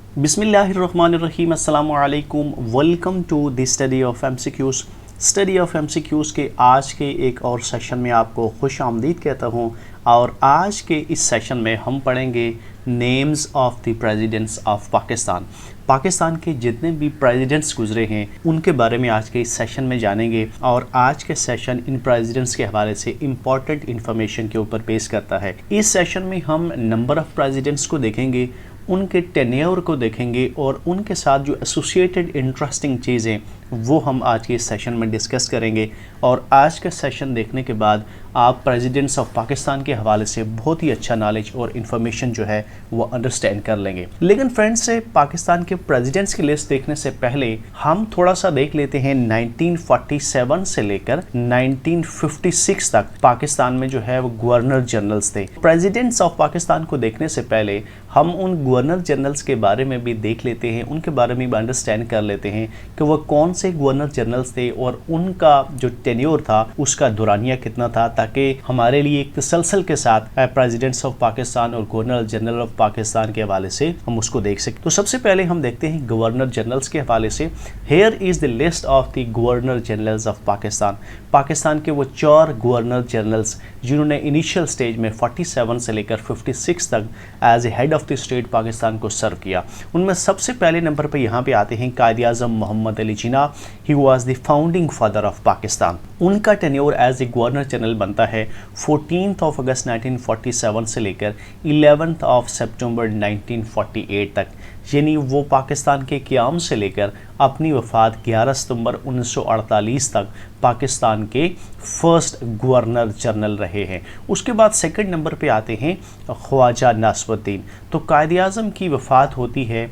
बिस्मिल्लाहिर्रहमानिर्रहीम, अस्सलामु अलैकुम। Welcome to the study of MCQs. Study of MCQs के आज के एक और सेशन में आपको खुश आमदीद कहता हूँ। और आज के इस सेशन में हम पढ़ेंगे names of the presidents of Pakistan. Pakistan के जितने भी प्रेसिडेंट्स गुजरे हैं उनके बारे में आज के इस सेशन में जानेंगे। और आज के सेशन इन प्रेसिडेंट्स के हवाले से इम्पॉर्टेंट इन्फॉर्मेशन के ऊपर पेश करता है। इस सेशन में हम नंबर ऑफ़ प्रेसिडेंट्स को देखेंगे, उनके टेन्योर को देखेंगे और उनके साथ जो एसोसिएटेड इंटरेस्टिंग चीज़ें वो हम आज के इस सेशन में डिस्कस करेंगे। और आज का सेशन देखने के बाद आप प्रेसिडेंट्स ऑफ पाकिस्तान के हवाले से बहुत ही अच्छा नॉलेज और इन्फॉर्मेशन जो है वो अंडरस्टैंड कर लेंगे। लेकिन फ्रेंड्स, से पाकिस्तान के प्रेसिडेंट्स की लिस्ट देखने से पहले हम थोड़ा सा देख लेते हैं 1947 से लेकर 1956 तक पाकिस्तान में जो है वो गवर्नर जनरल्स थे। प्रेसिडेंट्स ऑफ पाकिस्तान को देखने से पहले हम उन गवर्नर जनरल्स के बारे में भी देख लेते हैं, उनके बारे में भी अंडरस्टैंड कर लेते हैं कि वह कौन से गवर्नर जनरल्स थे और उनका जो टेन्योर था उसका दुरानिया कितना था, ताकि हमारे लिए एक तसलसल के साथ प्रेसिडेंट्स ऑफ पाकिस्तान और गवर्नर जनरल ऑफ पाकिस्तान के हवाले से हम उसको देख सकें। तो सबसे पहले हम देखते हैं गवर्नर जनरल्स के हवाले से। Here is the list of the governor generals of Pakistan. Pakistan के वो 4 गवर्नर जनरल्स जिन्होंने इनिशियल स्टेज में 47 से लेकर 56 तक as a head of the state Pakistan को सर्व किया। उनमें सबसे पहले नंबर पर यहाँ पे आते हैं Quaid Azam Mohammad Ali Jinnah. He was the founding father of Pakistan. उनका tenure as a governor general बनता है 14 अगस्त 1947 से लेकर 11 सितंबर 1948 तक, यानी वो पाकिस्तान के क़याम से लेकर अपनी वफ़ात 11 सितंबर 1948 तक पाकिस्तान के फर्स्ट गवर्नर जनरल रहे हैं। उसके बाद सेकंड नंबर पे आते हैं ख्वाजा नासिरुद्दीन। तो कायद आज़म की वफ़ात होती है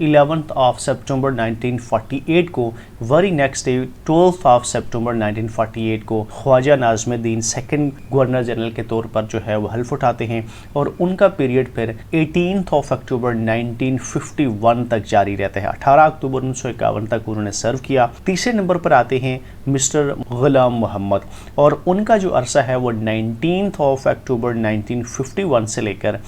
11 सितंबर 1948 को। वेरी नेक्स्ट डे 12 सितंबर 1948 को Khawaja Nasiruddin second governor general के तौर पर जो है वो हल्फ उठाते हैं और उनका पीरियड फिर 18 अक्टूबर 1951 तक जारी रहता है। 18 अक्टूबर 1951 तक उन्होंने सर्व किया। तीसरे नंबर पर आते हैं मिस्टर गुलाम मोहम्मद और उनका जो अरसा है वो 19 अक्टूबर 1951 से लेकर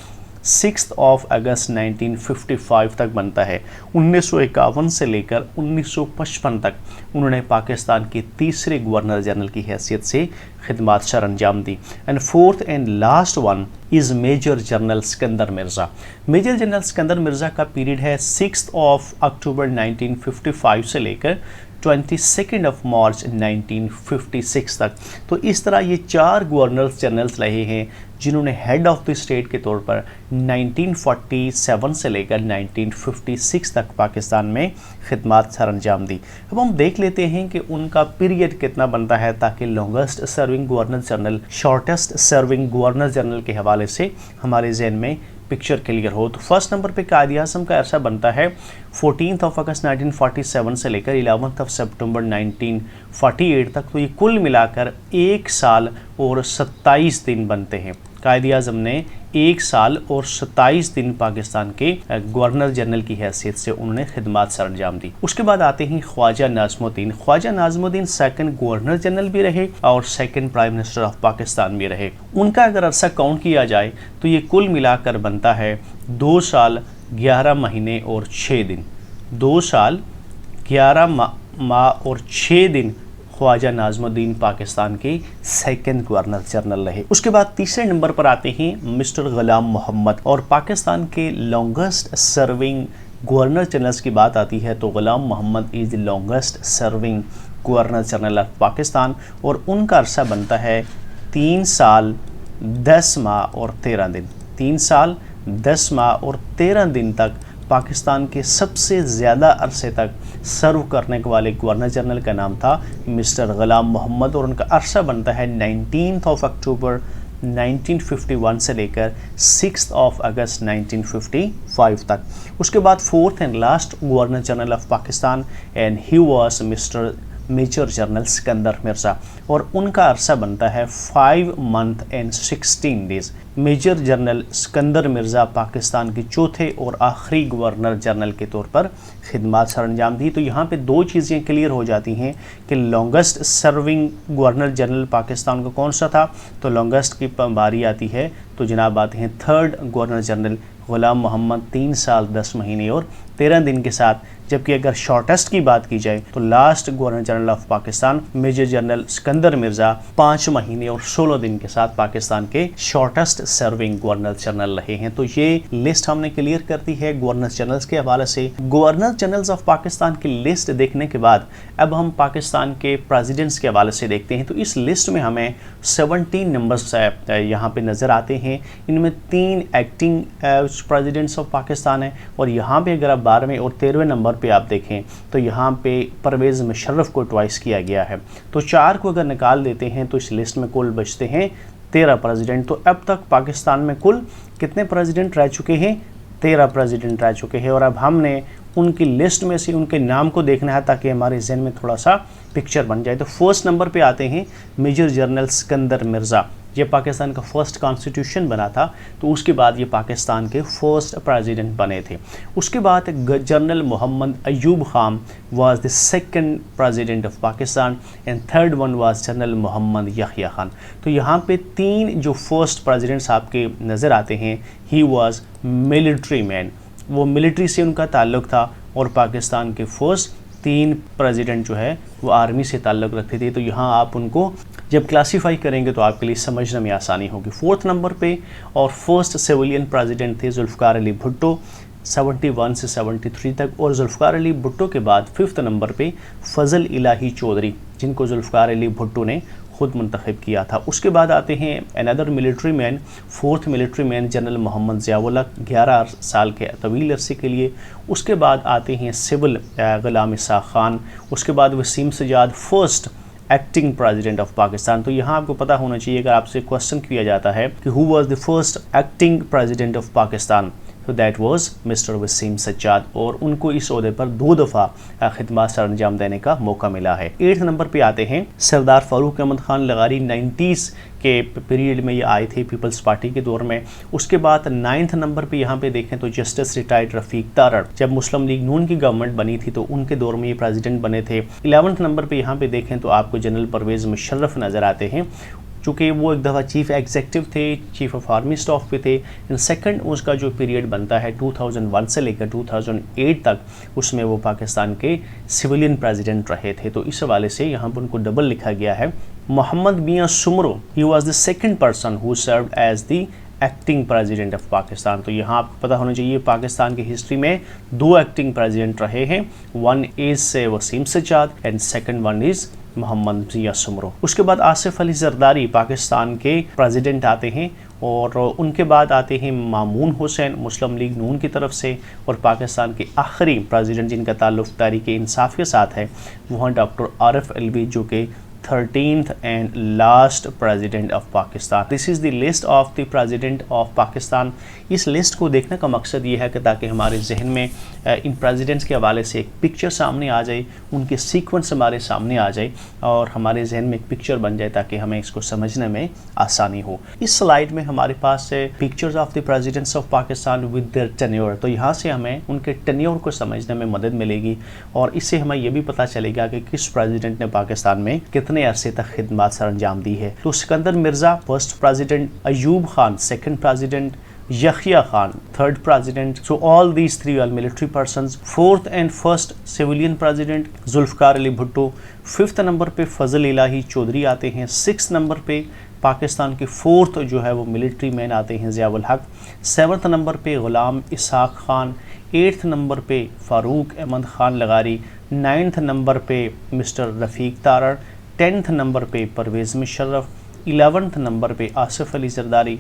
6 अगस्त 1955 तक बनता है। 1951 से लेकर 1955 तक उन्होंने पाकिस्तान के तीसरे गवर्नर जनरल की हैसियत से खिदमत सर अंजाम दी। And fourth and last one is major general Sikandar Mirza. Major general Sikandar Mirza का पीरियड है 6 अक्टूबर 1955 से लेकर 22 मार्च 1956 तक। तो इस तरह ये 4 गवर्नर्स जनरल्स रहे हैं जिन्होंने हेड ऑफ द स्टेट के तौर पर 1947 से लेकर 1956 तक पाकिस्तान में खिदमत सर अंजाम दी। अब हम देख लेते हैं कि उनका पीरियड कितना बनता है, ताकि longest serving governor general shortest serving governor general के हवाले से हमारे जहन में पिक्चर क्लियर हो। तो फर्स्ट नंबर पे कायद आज़म का अरसा बनता है 14 अगस्त 1947 से लेकर 11 सितंबर 1948 तक। तो ये कुल मिलाकर 1 साल और 27 दिन बनते हैं। कायद आज़म ने 1 साल और 27 दिन पाकिस्तान के गवर्नर जनरल की हैसियत से उन्होंने खिदमत सर अंजाम दी। उसके बाद आते हैं Khawaja Nasiruddin. Khawaja Nasiruddin second governor general भी रहे और second prime minister of Pakistan भी रहे। उनका अगर अरसा काउंट किया जाए तो ये कुल मिलाकर बनता है 2 साल 11 महीने और 6 दिन। 2 साल 11 माह और 6 दिन ख्वाजा नासिरुद्दीन पाकिस्तान के सेकंड गवर्नर जनरल रहे। उसके बाद तीसरे नंबर पर आते हैं मिस्टर गुलाम मोहम्मद। और पाकिस्तान के लॉन्गेस्ट सर्विंग गवर्नर जनरल्स की बात आती है तो Ghulam Mohammad is the longest serving governor general of Pakistan और उनका अरसा बनता है 3 साल 10 माह और 13 दिन। 3 साल 10 माह और 13 दिन तक पाकिस्तान के सबसे ज़्यादा अरसे तक सर्व करने वाले गवर्नर जनरल का नाम था मिस्टर गुलाम मोहम्मद और उनका अरसा बनता है 19 अक्टूबर 1951 से लेकर 6 अगस्त 1955 तक। उसके बाद fourth and last governor general of Pakistan and he was mister major general Sikandar Mirza और उनका अरसा बनता है 5 month and 16 days. Major general Sikandar Mirza Pakistan के चौथे और आखिरी गवर्नर जनरल के तौर पर खिदमत सर अंजाम दी। तो यहाँ पे 2 चीज़ें क्लियर हो जाती हैं कि longest serving governor general Pakistan का कौन सा था। तो लॉन्गेस्ट की बारी आती है तो जनाब आते हैं 3rd गवर्नर जनरल गुलाम मोहम्मद 3 साल 10 महीने और 13 दिन के साथ। जबकि अगर शॉर्टेस्ट की बात की जाए तो last governor general of Pakistan major general Sikandar Mirza 5 महीने और 16 दिन के साथ पाकिस्तान के शॉर्टेस्ट सर्विंग गवर्नर जनरल रहे हैं। तो ये लिस्ट हमने क्लियर कर दी है गवर्नर जनरल्स के हवाले से। गवर्नर जनरल्स ऑफ पाकिस्तान की लिस्ट देखने के बाद अब हम पाकिस्तान के प्रेसिडेंट्स के हवाले से देखते हैं। तो इस लिस्ट में हमें 17 नंबर्स यहाँ पे नज़र आते हैं। इनमें 3 एक्टिंग प्रेसिडेंट्स ऑफ पाकिस्तान है और यहाँ पे अगर आप 12वें और 13वें नंबर पे आप देखें तो यहाँ पे परवेज़ मुशर्रफ को ट्वाइस किया गया है। तो 4 को अगर निकाल देते हैं तो इस लिस्ट में कुल बचते हैं 13 प्रेसिडेंट। तो अब तक पाकिस्तान में कुल कितने प्रेसिडेंट रह चुके हैं? 13 प्रेसिडेंट रह चुके हैं। और अब हमने उनकी लिस्ट में से उनके नाम को देखना है ताकि हमारे जहन में थोड़ा सा पिक्चर बन जाए। तो फर्स्ट नंबर पे आते हैं मेजर जनरल सिकंदर मिर्ज़ा। ये पाकिस्तान का फर्स्ट कॉन्स्टिट्यूशन बना था, तो उसके बाद ये पाकिस्तान के फर्स्ट प्रेसिडेंट बने थे। उसके बाद general Mohammad Ayub Khan was the second president of Pakistan and third one was general Mohammad Yahya Khan. तो यहाँ पे 3 जो फर्स्ट प्रेसिडेंट्स आपके नज़र आते हैं, ही वाज मिलिट्री मैन, वो मिलिट्री से उनका ताल्लुक़ था। और पाकिस्तान के फर्स्ट 3 प्रेसिडेंट जो है वो आर्मी से ताल्लुक़ रखते थे। तो यहाँ आप उनको जब क्लासीफाई करेंगे तो आपके लिए समझने में आसानी होगी। 4th नंबर पे और फर्स्ट सिविलियन प्रेसिडेंट थे जुल्फ़िकार अली भुट्टो 71 से 73 तक। और जुल्फ़िकार अली भुट्टो के बाद 5th नंबर पे फजल इलाही चौधरी, जिनको जुल्फ़िकार अली भुट्टो ने खुद मुंतखब किया था। उसके बाद आते हैं another military man, 4th military man general Mohammad Ziaul Haq 11 साल के तवील अरसे के लिए। उसके बाद आते हैं सिविल गुलाम इसाक खान। उसके बाद Wasim Sajjad first acting president of Pakistan. तो यहाँ आपको पता होना चाहिए, अगर आपसे क्वेश्चन किया जाता है कि who was the first acting president of Pakistan, तो that was mister Wasim Sajjad. और उनको इस ओहदे पर 2 दफ़ा खिदमत सर अंजाम देने का मौका मिला है। 8th नंबर पे आते हैं सरदार फारूक अहमद खान लगारी। 90s के पीरियड में ये आए थे पीपल्स पार्टी के दौर में। उसके बाद 9th नंबर पे यहाँ पे देखें तो जस्टिस रिटायर्ड रफ़ीक तारड़, जब मुस्लिम लीग नून की गवर्नमेंट बनी थी तो उनके दौर में ये प्रेसिडेंट बने थे। 11th नंबर पे यहाँ पे देखें तो आपको जनरल परवेज़ मुशर्रफ नज़र आते हैं, चूँकि वो एक दफ़ा चीफ़ एग्जीक्यूटिव थे, चीफ़ ऑफ आर्मी स्टाफ पे थे। इन सेकंड उसका जो पीरियड बनता है 2001 से लेकर 2008 तक, उसमें वो पाकिस्तान के सिविलियन प्रेसिडेंट रहे थे। तो इस हवाले से यहाँ पर उनको डबल लिखा गया है। Mohammad Mian Soomro, he was the second person who served as the acting president of Pakistan. तो यहाँ आपको पता होना चाहिए पाकिस्तान की हिस्ट्री में 2 एक्टिंग प्रेसिडेंट रहे हैं। One is Wasim Sajjad and second one is Mohammad Mian Soomro. उसके बाद आसिफ अली जरदारी पाकिस्तान के प्रेसिडेंट आते हैं। और उनके बाद आते हैं मामून हुसैन मुस्लिम लीग नून की तरफ से। और पाकिस्तान के आखिरी प्रेसिडेंट जिनका ताल्लुक़ तहरीक इंसाफ के साथ है वो हैं डॉक्टर आरिफ अलवी, जो कि 13th and last president of Pakistan. This is the list of the president of Pakistan. इस लिस्ट को देखने का मकसद ये है कि ताकि हमारे जहन में इन प्रेसिडेंट्स के हवाले से एक पिक्चर सामने आ जाए, उनके सीक्वेंस हमारे सामने आ जाए और हमारे जहन में एक पिक्चर बन जाए ताकि हमें इसको समझने में आसानी हो। इस स्लाइड में हमारे पास है pictures of the presidents of Pakistan with their tenure. तो यहाँ से हमें उनके टेन्योर को समझने में मदद मिलेगी और इससे हमें यह भी पता चलेगा कि किस प्रेसिडेंट ने पाकिस्तान में कितने अरसे तक खिदमत सर अंजाम दी है। तो Sikandar Mirza first president, Ayub Khan second president, Yahya Khan third president. So all these 3 are military persons. 4th and first civilian president Zulfikar Ali Bhutto. 5th number पे फजल इलाही चौधरी आते हैं। 6th नंबर पे पाकिस्तान के 4th जो है वो मिलिट्री मैन आते हैं ज़ियाउल हक। 7th नंबर पे गुलाम इसाक खान। 8th नंबर पे फ़ारूक अहमद खान लगारी। 9th नंबर पे mister Rafiq Tarar. 10th number पे परवेज़ मुशर्रफ। 11th नंबर पे आसिफ अली जरदारी।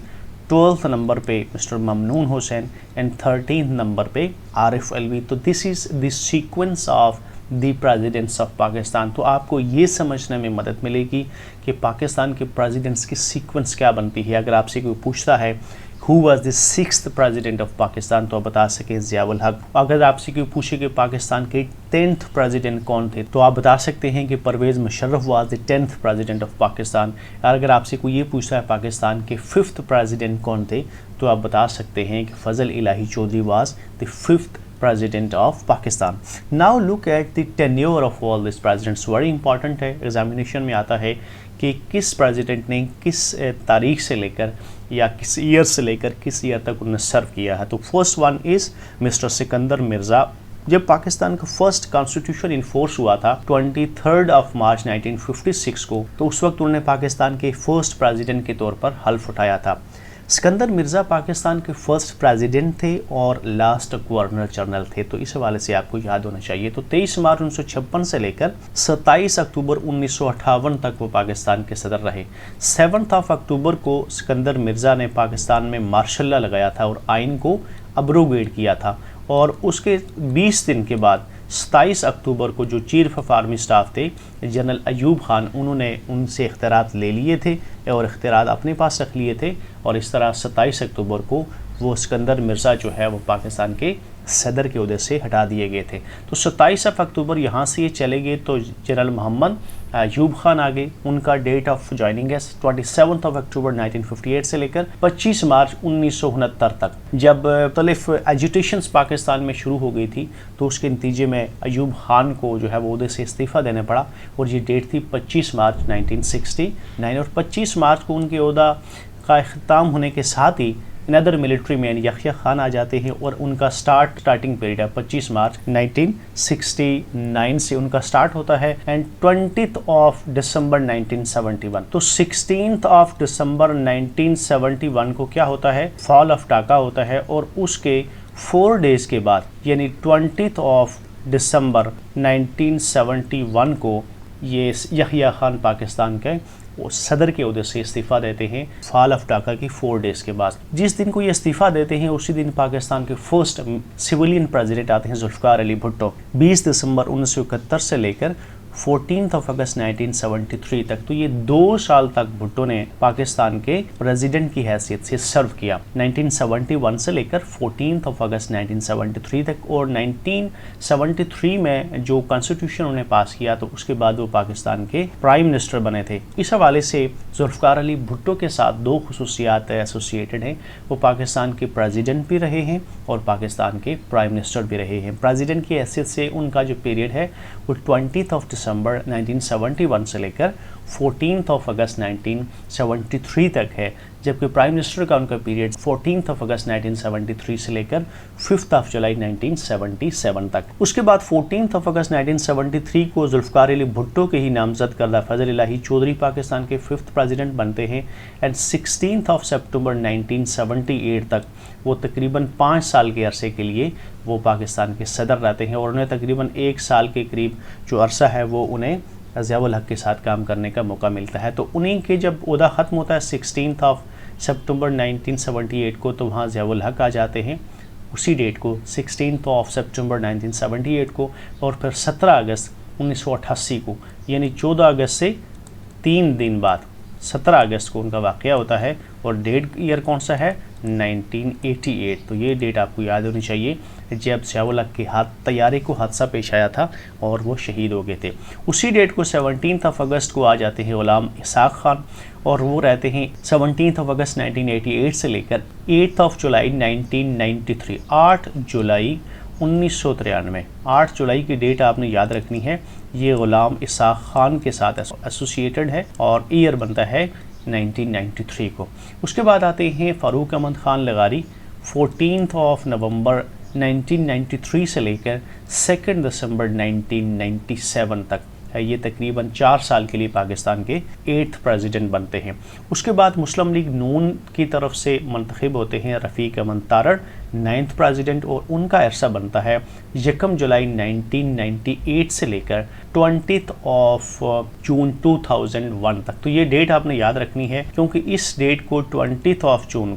12th नंबर पे mister Mamnoon Hussain and 13th number पे आरिफ अलवी। तो this is the sequence of the presidents of Pakistan. तो आपको ये समझने में मदद मिलेगी कि पाकिस्तान के प्रेसिडेंट्स की सीक्वेंस क्या बनती है। अगर आपसे कोई पूछता है who was the 6th president of Pakistan तो आप बता सकें ज़ियाउल हक। अगर आपसे कोई पूछे कि पाकिस्तान के 10th प्रेसिडेंट कौन थे तो आप बता सकते हैं कि Pervez Musharraf was the 10th president of Pakistan. और अगर आपसे कोई ये पूछता है पाकिस्तान के 5th प्रेसिडेंट कौन थे तो आप बता सकते हैं कि Fazal Elahi Chaudhry was the 5th President of Pakistan. Now look at the tenure of all these presidents. Very important है, एग्जामिनेशन में आता है कि किस प्रेसिडेंट ने किस तारीख से लेकर या किस ईयर से लेकर किस ईयर तक उन्होंने सर्व किया है। तो first one is mister Sikandar Mirza. जब पाकिस्तान का फर्स्ट कॉन्स्टिट्यूशन इन्फोर्स हुआ था 23 मार्च 1956 को, तो उस वक्त उन्होंने पाकिस्तान के फर्स्ट प्रेसिडेंट के तौर पर हल्फ उठाया था। सिकंदर मिर्ज़ा पाकिस्तान के फर्स्ट प्रेसिडेंट थे और लास्ट गवर्नर जनरल थे, तो इस हवाले से आपको याद होना चाहिए। तो 23 मार्च 1956 से लेकर 27 अक्टूबर 1958 तक वो पाकिस्तान के सदर रहे। 7 अक्टूबर को सिकंदर मिर्ज़ा ने पाकिस्तान में मार्शल लॉ लगाया था और आइन को अब्रोगेट किया था, और उसके 20 दिन के बाद 27 अक्टूबर को जो चीफ ऑफ आर्मी स्टाफ थे जनरल अयूब खान, उन्होंने उनसे इख्तियारात ले लिए थे और इख्तियारात अपने पास रख लिए थे, और इस तरह 27 अक्टूबर को वो सिकंदर मिर्ज़ा जो है वो पाकिस्तान के सदर के ओहदे से हटा दिए गए थे। तो 27 अक्टूबर यहाँ से ये चले गए तो जनरल मोहम्मद अयूब खान आ गए। उनका डेट ऑफ ज्वाइनिंग है 27 अक्टूबर 1958 से लेकर 25 मार्च 1969 तक। जब मुख्तलिफ एजुटेशंस पाकिस्तान में शुरू हो गई थी तो उसके नतीजे में अयूब खान को जो है वो ओहदे से इस्तीफ़ा देना पड़ा, और ये डेट थी 25 मार्च 1969, और 25 मार्च को उनके ओहदा का इख्तिताम होने के साथ ही another military man Yahya Khan आ जाते हैं, और उनका स्टार्टिंग पीरियड है 25 मार्च 1969 से उनका स्टार्ट होता है, एंड 20 दिसंबर 1971। तो 16 दिसंबर 1971 को क्या होता है, फॉल ऑफ ढाका होता है, और उसके 4 डेज़ के बाद यानी 20 दिसंबर 1971 को ये यहया खान पाकिस्तान के वो सदर के ओहदे से इस्तीफ़ा देते हैं फॉल ऑफ ढाका की 4 डेज़ के बाद। जिस दिन को ये इस्तीफ़ा देते हैं उसी दिन पाकिस्तान के फर्स्ट सिविलियन प्रेसिडेंट आते हैं जुल्फ़िकार अली भुट्टो, 20 दिसंबर 1971 से लेकर 14 अगस्त 1973 तक। तो ये 2 साल तक भुट्टो ने पाकिस्तान के प्रेसिडेंट की हैसियत से सर्व किया, 1971 से लेकर 14 अगस्त 1973 तक। और 1973 में जो कॉन्स्टिट्यूशन उन्होंने पास किया तो उसके बाद वो पाकिस्तान के प्राइम मिनिस्टर बने थे। इस हवाले से जुल्फ़िकार अली भुट्टो के साथ 2 खुसूसियात एसोसिएटेड हैं, वो पाकिस्तान के प्रेसिडेंट भी रहे हैं और पाकिस्तान के प्राइम मिनिस्टर भी रहे हैं। प्रेसिडेंट की हैसियत से उनका जो पीरियड है वो 20 दिसंबर 1971 से लेकर 14 अगस्त 1973 तक है, जबकि प्राइम मिनिस्टर का उनका पीरियड 14 अगस्त 1973 से लेकर 5 जुलाई 1977 तक। उसके बाद 14 अगस्त 1973 को जुल्फ़िकार अली भुट्टो के ही नामजद करदा फजल इलाही चौधरी पाकिस्तान के 5th प्रेसिडेंट बनते हैं, एंड 16 सितंबर 1978 तक वो तकरीबन 5 साल के अरसे के लिए वो पाकिस्तान के सदर रहते हैं, और उन्हें तकरीबन 1 साल के करीब जो अरसा है वो उन्हें ज़ियाउल हक के साथ काम करने का मौका मिलता है। तो उन्हीं के जब ओहदा ख़त्म होता है 16 सितंबर 1978 को, तो वहाँ ज़ियाउल हक आ जाते हैं उसी डेट को 16 सितंबर 1978 को, और फिर 17 अगस्त 1988 को यानी 14 अगस्त से 3 दिन बाद 17 अगस्त को उनका वाक़या होता है, और डेट ईयर कौन सा है 1988। तो ये डेट आपको याद होनी चाहिए जब ज़ियाउल हक के तैयारे को हादसा पेश आया था और वो शहीद हो गए थे। उसी डेट को 17 अगस्त को आ जाते हैं ग़ुलाम इसाक खान, और वो रहते हैं 17 अगस्त 1988 से लेकर 8 जुलाई 1993, 8 जुलाई 1993। 8 जुलाई की डेट आपने याद रखनी है, ये ग़ुलाम इसाक खान के साथ एसोसिएटेड है और ईयर बनता है 1993 को। उसके बाद आते हैं फ़ारूक अहमद ख़ान लगारी, 14 नवंबर 1993 से लेकर 2 दिसंबर 1997 तक। ये तकरीबन 4 साल के लिए पाकिस्तान के 8th प्रेसिडेंट बनते हैं। उसके बाद मुस्लिम लीग नून की तरफ से मंतखब होते हैं रफ़ीक अहमद तारड़, 9th प्रेसिडेंट, और उनका अरसा बनता है 1 जुलाई 1998 से लेकर 20 जून 2001 तक। तो ये डेट आपने याद रखनी है, क्योंकि इस डेट को 20 जून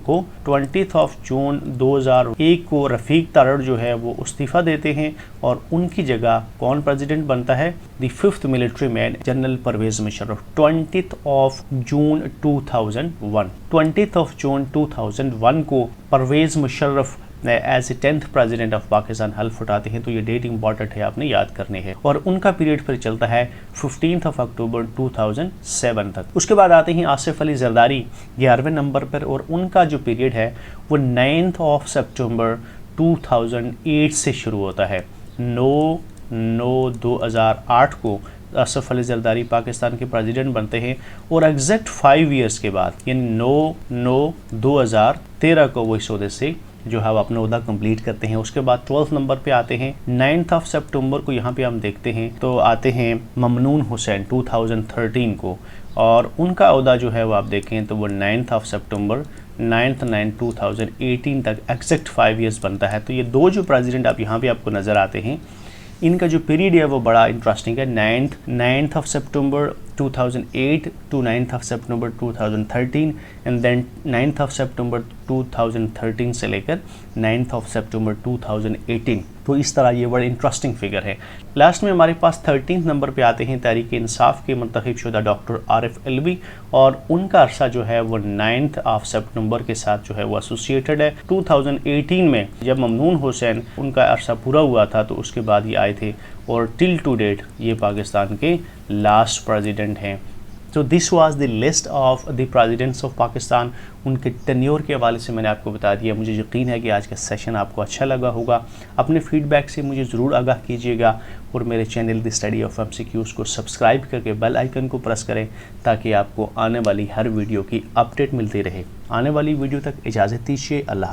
2001 को रफ़ीक तारड़ जो है वो इस्तीफ़ा देते हैं, और उनकी जगह कौन प्रेसिडेंट बनता है, the 5th military man general Pervez Musharraf, 20 June 2001। 20 June 2001 को Pervez Musharraf as a 10th president of Pakistan हल्फ उठाते हैं। तो ये डेट इंपॉर्टेंट है, आपने याद करने है, और उनका पीरियड फिर चलता है 15 अक्टूबर 2007 तक। उसके बाद आते हैं आसिफ अली जरदारी 11वें नंबर पर, और उनका जो पीरियड है वो 9 सितंबर 2008 से शुरू होता है। 9/9/2008 को असफ अली जरदारी पाकिस्तान के प्रेसिडेंट बनते हैं और एग्जैक्ट 5 ईयर्स के बाद यानी 9/9/2013 को वो इस ओहदे से जो है वो अपना ओहदा कंप्लीट करते हैं। उसके बाद 12th नंबर पे आते हैं 9 सितंबर को, यहाँ पे हम देखते हैं तो आते हैं ममनून हुसैन 2013 को, और उनका ओहदा जो है वो आप देखें तो वो 9 सितंबर 9/9/2018 तक एग्जैक्ट 5 ईयर्स बनता है। तो ये दो जो प्रेसिडेंट आप यहाँ पे आपको नज़र आते हैं, इनका जो पीरियड है वो बड़ा इंटरेस्टिंग है। 9 सितंबर 2008 टू 9 सितंबर 2013 एंड देन 9 सितंबर 2013 से लेकर 9 सितंबर 2018। तो इस तरह ये बड़ा इंटरेस्टिंग फिगर है। लास्ट में हमारे पास 13th नंबर पे आते हैं तहरीक इंसाफ के मुंतखब शुदा डॉक्टर आरिफ अलवी, और उनका अरसा जो है वो 9 सितंबर के साथ जो है वो एसोसिएटेड है। 2018 में जब ममनून हुसैन उनका अरसा पूरा हुआ था तो उसके बाद ये आए थे, और टिल टू डेट ये पाकिस्तान के लास्ट प्रेसिडेंट हैं। तो this was the list of the presidents of Pakistan. उनके टेन्योर के हवाले से मैंने आपको बता दिया। मुझे यकीन है कि आज का सेशन आपको अच्छा लगा होगा। अपने फीडबैक से मुझे ज़रूर आगाह कीजिएगा, और मेरे channel the study of MCQs को सब्सक्राइब करके बेल आइकन को प्रेस करें ताकि आपको आने वाली हर वीडियो की अपडेट मिलती रहे। आने वाली वीडियो तक इजाज़त दीजिए। अल्लाह।